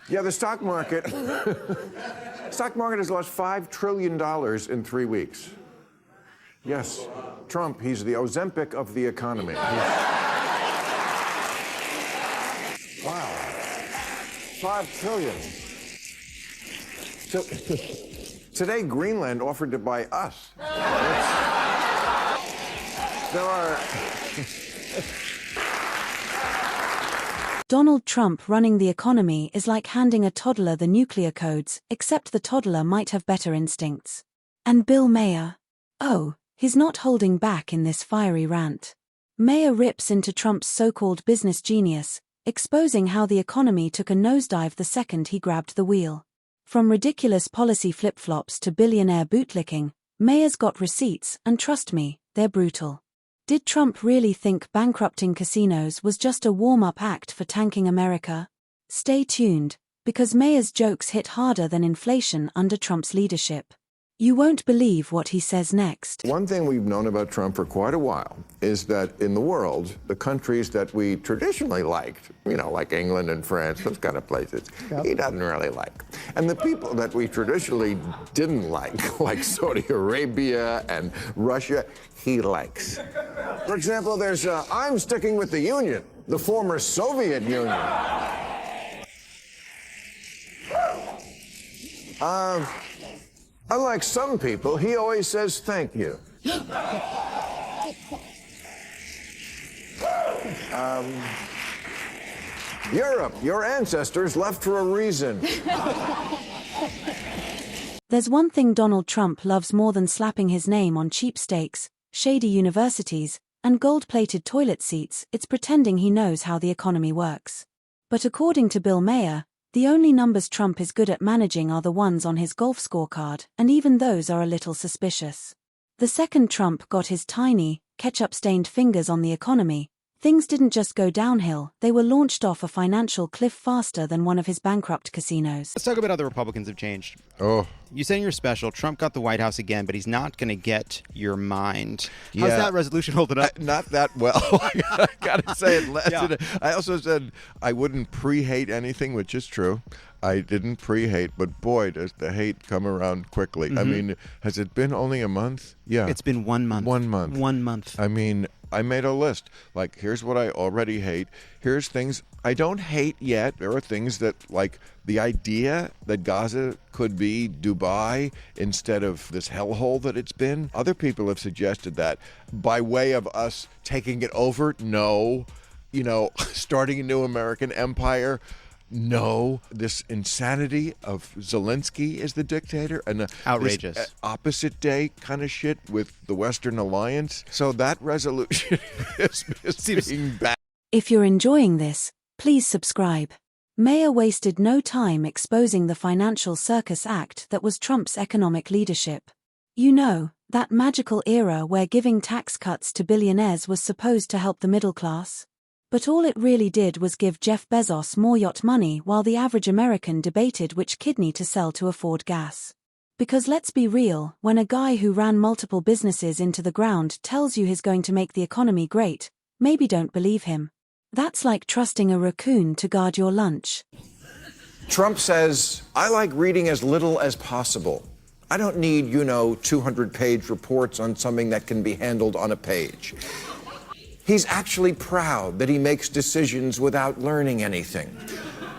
Yeah, the stock market. Stock market has lost $5 trillion in 3 weeks. Yes, Trump, he's the Ozempic of the economy. Wow. 5 trillion. So, today, Greenland offered to buy us. There are... Donald Trump running the economy is like handing a toddler the nuclear codes, except the toddler might have better instincts. And Bill Maher? Oh, he's not holding back in this fiery rant. Maher rips into Trump's so-called business genius, exposing how the economy took a nosedive the second he grabbed the wheel. From ridiculous policy flip-flops to billionaire bootlicking, Maher's got receipts, and trust me, they're brutal. Did Trump really think bankrupting casinos was just a warm-up act for tanking America? Stay tuned, because Maher's jokes hit harder than inflation under Trump's leadership. You won't believe what he says next. One thing we've known about Trump for quite a while is that in the world, the countries that we traditionally liked, like England and France, those kind of places, he doesn't really like. And the people that we traditionally didn't like Saudi Arabia and Russia, he likes. For example, there's I'm sticking with the Union, the former Soviet Union. Unlike some people, he always says thank you. Europe, your ancestors left for a reason. There's one thing Donald Trump loves more than slapping his name on cheap steaks, shady universities, and gold-plated toilet seats, it's pretending he knows how the economy works. But according to Bill Maher, the only numbers Trump is good at managing are the ones on his golf scorecard, and even those are a little suspicious. The second Trump got his tiny, ketchup-stained fingers on the economy, things didn't just go downhill, they were launched off a financial cliff faster than one of his bankrupt casinos. Let's talk about how the Republicans have changed. Oh. You said in your special, Trump got the White House again, but he's not going to get your mind. How's that resolution holding up? Not that well. I got to say it lasted. Yeah. I also said I wouldn't pre-hate anything, which is true. I didn't pre-hate, but boy, does the hate come around quickly. Mm-hmm. I mean, has it been only a month? Yeah. It's been 1 month. 1 month. 1 month. I mean, I made a list. Like, here's what I already hate. Here's things I don't hate yet. There are things that, like, the idea that Gaza could be Dubai instead of this hellhole that it's been. Other people have suggested that by way of us taking it over. No. Starting a new American empire. No, this insanity of Zelensky as the dictator and outrageous this opposite day kind of shit with the Western Alliance. So that resolution is being bad. If you're enjoying this, please subscribe. Maher wasted no time exposing the financial circus act that was Trump's economic leadership. That magical era where giving tax cuts to billionaires was supposed to help the middle class. But all it really did was give Jeff Bezos more yacht money while the average American debated which kidney to sell to afford gas. Because let's be real, when a guy who ran multiple businesses into the ground tells you he's going to make the economy great, maybe don't believe him. That's like trusting a raccoon to guard your lunch. Trump says, I like reading as little as possible. I don't need, 200-page reports on something that can be handled on a page. He's actually proud that he makes decisions without learning anything,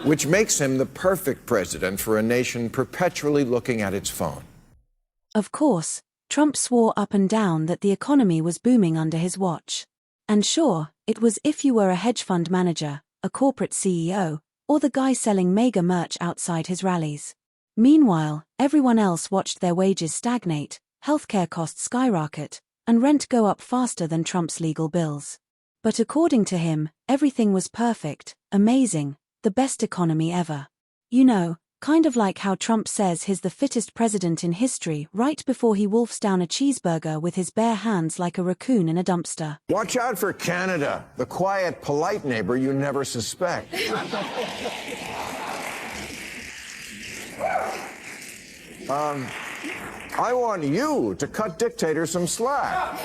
which makes him the perfect president for a nation perpetually looking at its phone. Of course, Trump swore up and down that the economy was booming under his watch. And sure, it was if you were a hedge fund manager, a corporate CEO, or the guy selling mega merch outside his rallies. Meanwhile, everyone else watched their wages stagnate, healthcare costs skyrocket, and rent go up faster than Trump's legal bills. But according to him, everything was perfect, amazing, the best economy ever. Kind of like how Trump says he's the fittest president in history right before he wolfs down a cheeseburger with his bare hands like a raccoon in a dumpster. Watch out for Canada, the quiet, polite neighbor you never suspect. I want you to cut dictators some slack.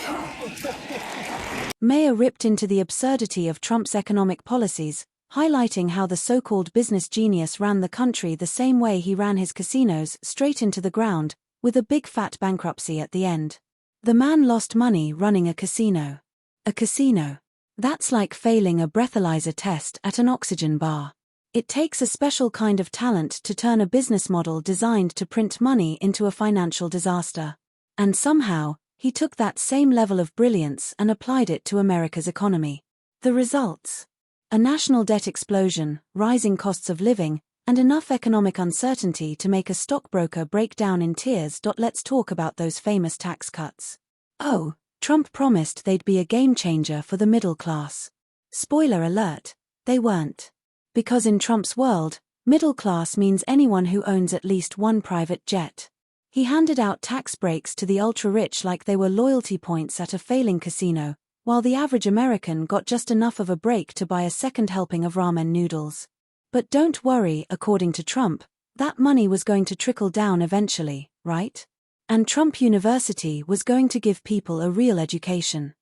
Maher ripped into the absurdity of Trump's economic policies, highlighting how the so-called business genius ran the country the same way he ran his casinos, straight into the ground, with a big fat bankruptcy at the end. The man lost money running a casino. A casino. That's like failing a breathalyzer test at an oxygen bar. It takes a special kind of talent to turn a business model designed to print money into a financial disaster. And somehow, he took that same level of brilliance and applied it to America's economy. The results? A national debt explosion, rising costs of living, and enough economic uncertainty to make a stockbroker break down in tears. Let's talk about those famous tax cuts. Oh, Trump promised they'd be a game changer for the middle class. Spoiler alert, they weren't. Because in Trump's world, middle class means anyone who owns at least one private jet. He handed out tax breaks to the ultra-rich like they were loyalty points at a failing casino, while the average American got just enough of a break to buy a second helping of ramen noodles. But don't worry, according to Trump, that money was going to trickle down eventually, right? And Trump University was going to give people a real education.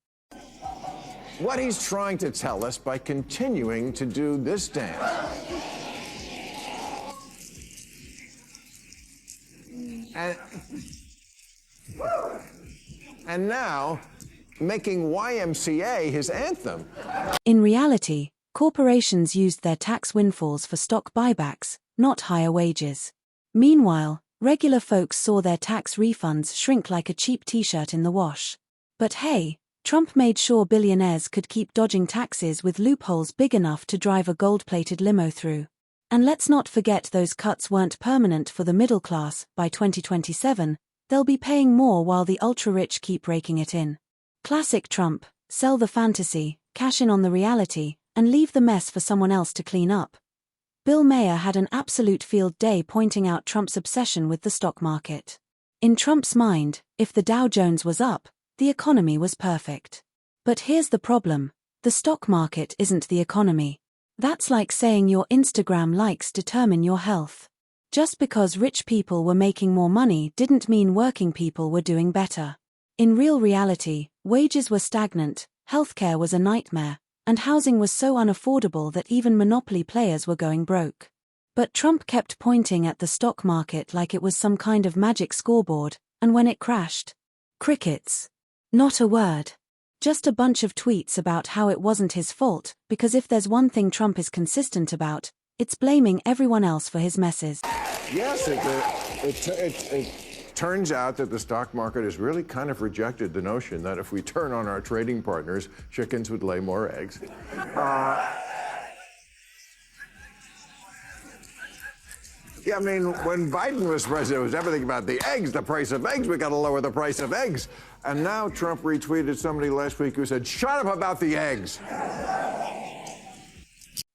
What he's trying to tell us by continuing to do this dance. And now, making YMCA his anthem. In reality, corporations used their tax windfalls for stock buybacks, not higher wages. Meanwhile, regular folks saw their tax refunds shrink like a cheap t-shirt in the wash. But hey, Trump made sure billionaires could keep dodging taxes with loopholes big enough to drive a gold-plated limo through. And let's not forget those cuts weren't permanent for the middle class. By 2027, they'll be paying more while the ultra-rich keep raking it in. Classic Trump, sell the fantasy, cash in on the reality, and leave the mess for someone else to clean up. Bill Maher had an absolute field day pointing out Trump's obsession with the stock market. In Trump's mind, if the Dow Jones was up, the economy was perfect. But here's the problem: the stock market isn't the economy. That's like saying your Instagram likes determine your health. Just because rich people were making more money didn't mean working people were doing better. In real reality, wages were stagnant, healthcare was a nightmare, and housing was so unaffordable that even monopoly players were going broke. But Trump kept pointing at the stock market like it was some kind of magic scoreboard, and when it crashed, crickets. Not a word. Just a bunch of tweets about how it wasn't his fault, because if there's one thing Trump is consistent about, it's blaming everyone else for his messes. Yes, it turns out that the stock market has really kind of rejected the notion that if we turn on our trading partners, chickens would lay more eggs. Yeah, I mean, when Biden was president, it was everything about the eggs, the price of eggs. We got to lower the price of eggs. And now Trump retweeted somebody last week who said, shut up about the eggs.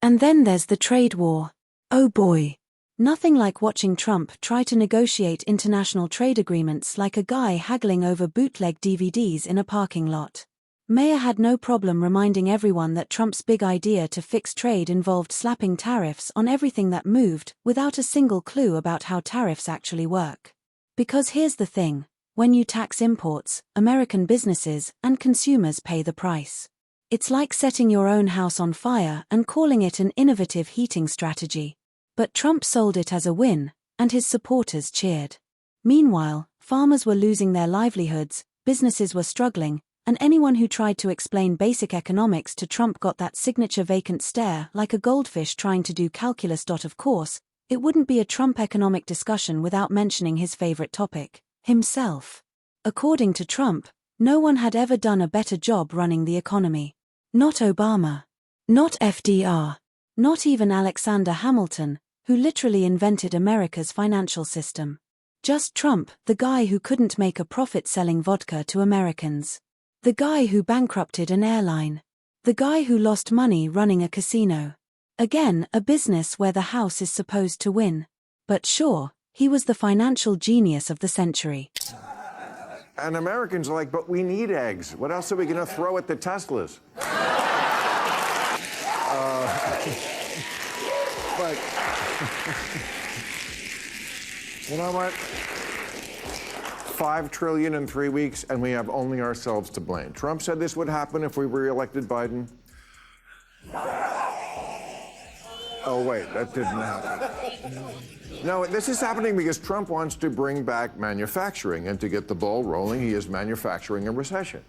And then there's the trade war. Oh boy. Nothing like watching Trump try to negotiate international trade agreements like a guy haggling over bootleg DVDs in a parking lot. Maher had no problem reminding everyone that Trump's big idea to fix trade involved slapping tariffs on everything that moved, without a single clue about how tariffs actually work. Because here's the thing: when you tax imports, American businesses and consumers pay the price. It's like setting your own house on fire and calling it an innovative heating strategy. But Trump sold it as a win, and his supporters cheered. Meanwhile, farmers were losing their livelihoods, businesses were struggling, and anyone who tried to explain basic economics to Trump got that signature vacant stare like a goldfish trying to do calculus. Of course, it wouldn't be a Trump economic discussion without mentioning his favorite topic, himself. According to Trump, no one had ever done a better job running the economy. Not Obama. Not FDR. Not even Alexander Hamilton, who literally invented America's financial system. Just Trump, the guy who couldn't make a profit selling vodka to Americans. The guy who bankrupted an airline. The guy who lost money running a casino. Again, a business where the house is supposed to win. But sure, he was the financial genius of the century. And Americans are like, but we need eggs. What else are we going to throw at the Teslas? But you know what? $5 trillion in 3 weeks, and we have only ourselves to blame. Trump said this would happen if we re-elected Biden. No, wait, that didn't happen. No, this is happening because Trump wants to bring back manufacturing, and to get the ball rolling, he is manufacturing a recession.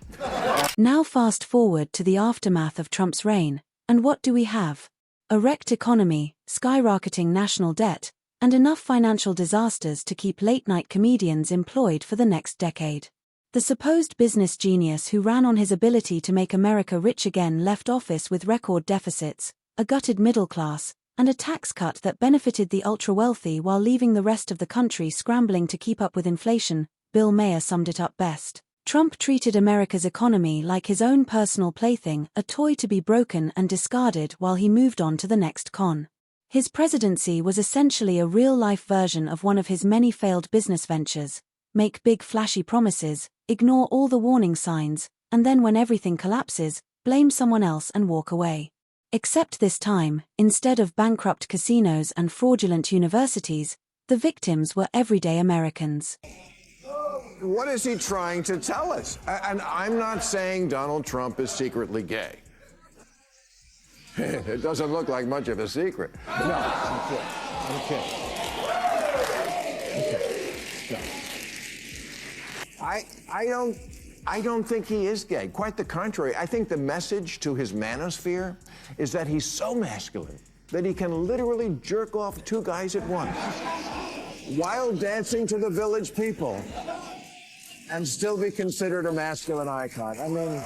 Now fast forward to the aftermath of Trump's reign, and what do we have? A wrecked economy, skyrocketing national debt, and enough financial disasters to keep late-night comedians employed for the next decade. The supposed business genius who ran on his ability to make America rich again left office with record deficits, a gutted middle class, and a tax cut that benefited the ultra-wealthy while leaving the rest of the country scrambling to keep up with inflation. Bill Maher summed it up best. Trump treated America's economy like his own personal plaything, a toy to be broken and discarded while he moved on to the next con. His presidency was essentially a real-life version of one of his many failed business ventures: make big flashy promises, ignore all the warning signs, and then when everything collapses, blame someone else and walk away. Except this time, instead of bankrupt casinos and fraudulent universities, the victims were everyday Americans. What is he trying to tell us? And I'm not saying Donald Trump is secretly gay. It doesn't look like much of a secret. No. Okay. I don't think he is gay. Quite the contrary. I think the message to his manosphere is that he's so masculine that he can literally jerk off two guys at once while dancing to the Village People and still be considered a masculine icon. I mean...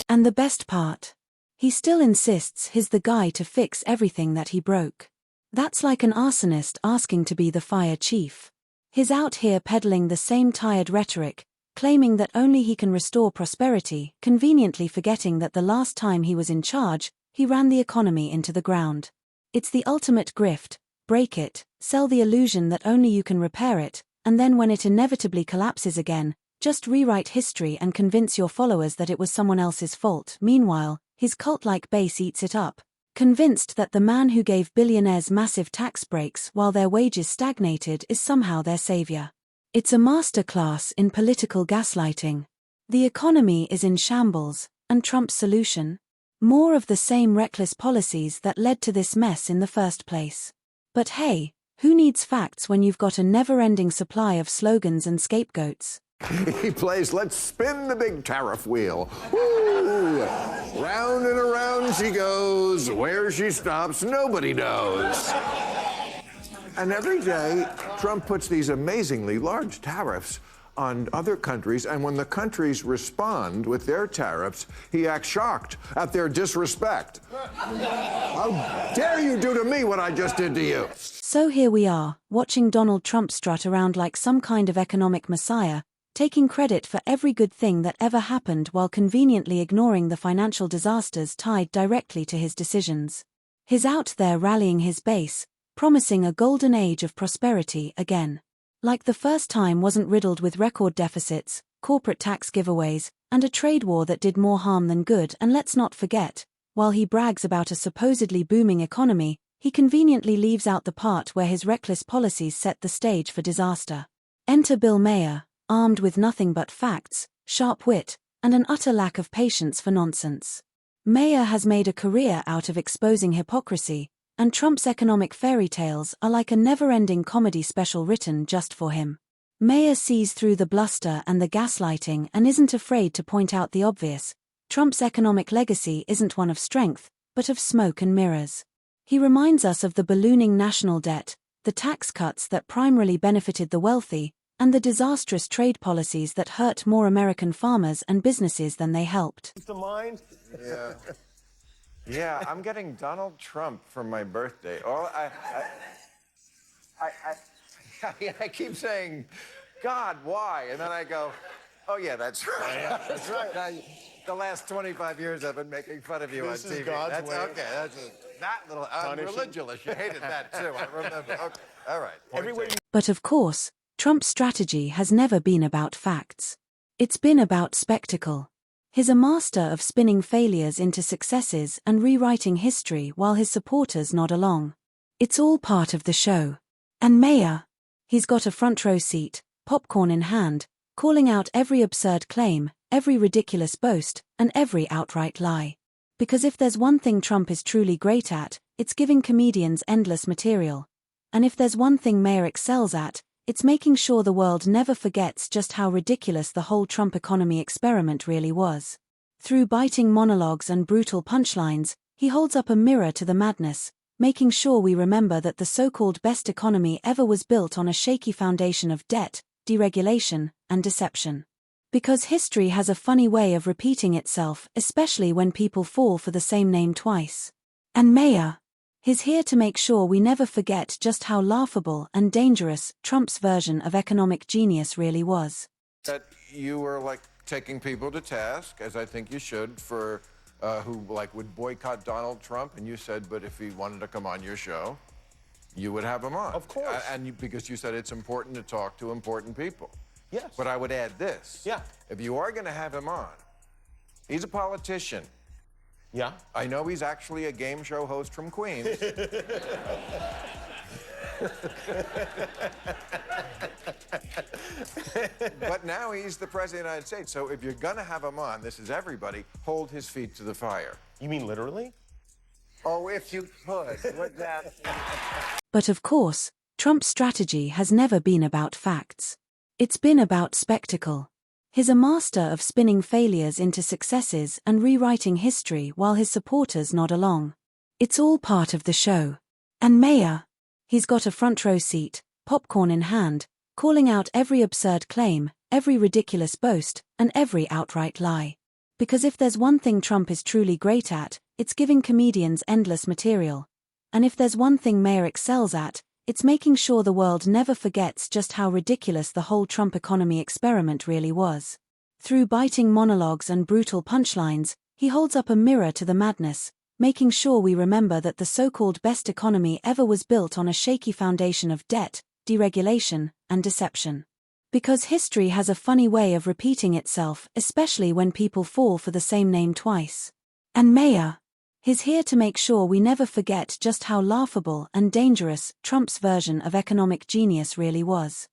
And the best part? He still insists he's the guy to fix everything that he broke. That's like an arsonist asking to be the fire chief. He's out here peddling the same tired rhetoric, claiming that only he can restore prosperity, conveniently forgetting that the last time he was in charge, he ran the economy into the ground. It's the ultimate grift: break it, sell the illusion that only you can repair it, and then when it inevitably collapses again, just rewrite history and convince your followers that it was someone else's fault. Meanwhile, his cult-like base eats it up, convinced that the man who gave billionaires massive tax breaks while their wages stagnated is somehow their savior. It's a masterclass in political gaslighting. The economy is in shambles, and Trump's solution? More of the same reckless policies that led to this mess in the first place. But hey, who needs facts when you've got a never-ending supply of slogans and scapegoats? He plays "Let's Spin the Big Tariff Wheel." Woo! Round and around she goes. Where she stops, nobody knows. And every day, Trump puts these amazingly large tariffs on other countries, and when the countries respond with their tariffs, he acts shocked at their disrespect. How dare you do to me what I just did to you? So here we are, watching Donald Trump strut around like some kind of economic messiah, taking credit for every good thing that ever happened while conveniently ignoring the financial disasters tied directly to his decisions. He's out there rallying his base, promising a golden age of prosperity again. Like the first time wasn't riddled with record deficits, corporate tax giveaways, and a trade war that did more harm than good. And let's not forget, while he brags about a supposedly booming economy, he conveniently leaves out the part where his reckless policies set the stage for disaster. Enter Bill Maher, armed with nothing but facts, sharp wit, and an utter lack of patience for nonsense. Maher has made a career out of exposing hypocrisy, and Trump's economic fairy tales are like a never-ending comedy special written just for him. Maher sees through the bluster and the gaslighting and isn't afraid to point out the obvious. Trump's economic legacy isn't one of strength, but of smoke and mirrors. He reminds us of the ballooning national debt, the tax cuts that primarily benefited the wealthy, and the disastrous trade policies that hurt more American farmers and businesses than they helped. The mind? Yeah. Yeah, I'm getting Donald Trump for my birthday. I keep saying, God, why? And then I go, oh yeah, that's right. That's right. The last 25 years I've been making fun of you on TV. This is God's way. Okay, that little, I'm religious. You hated that too, I remember. Okay, all right. But of course, Trump's strategy has never been about facts. It's been about spectacle. He's a master of spinning failures into successes and rewriting history while his supporters nod along. It's all part of the show. And Maher? He's got a front row seat, popcorn in hand, calling out every absurd claim, every ridiculous boast, and every outright lie. Because if there's one thing Trump is truly great at, it's giving comedians endless material. And if there's one thing Maher excels at, it's making sure the world never forgets just how ridiculous the whole Trump economy experiment really was. Through biting monologues and brutal punchlines, he holds up a mirror to the madness, making sure we remember that the so-called best economy ever was built on a shaky foundation of debt, deregulation, and deception. Because history has a funny way of repeating itself, especially when people fall for the same name twice. And Maher, he's here to make sure we never forget just how laughable and dangerous Trump's version of economic genius really was. That you were like taking people to task, as I think you should, for who like would boycott Donald Trump, and you said, but if he wanted to come on your show, you would have him on. Of course. Because you said it's important to talk to important people. Yes. But I would add this. Yeah. If you are going to have him on, he's a politician. Yeah. I know he's actually a game show host from Queens. But now he's the President of the United States. So if you're going to have him on, this is everybody, hold his feet to the fire. You mean literally? Oh, if you could. Would that... But of course, Trump's strategy has never been about facts. It's been about spectacle. He's a master of spinning failures into successes and rewriting history while his supporters nod along. It's all part of the show. And Maher, he's got a front row seat, popcorn in hand, calling out every absurd claim, every ridiculous boast, and every outright lie. Because if there's one thing Trump is truly great at, it's giving comedians endless material. And if there's one thing Maher excels at, it's making sure the world never forgets just how ridiculous the whole Trump economy experiment really was. Through biting monologues and brutal punchlines, he holds up a mirror to the madness, making sure we remember that the so-called best economy ever was built on a shaky foundation of debt, deregulation, and deception. Because history has a funny way of repeating itself, especially when people fall for the same name twice. And Maher, he's here to make sure we never forget just how laughable and dangerous Trump's version of economic genius really was.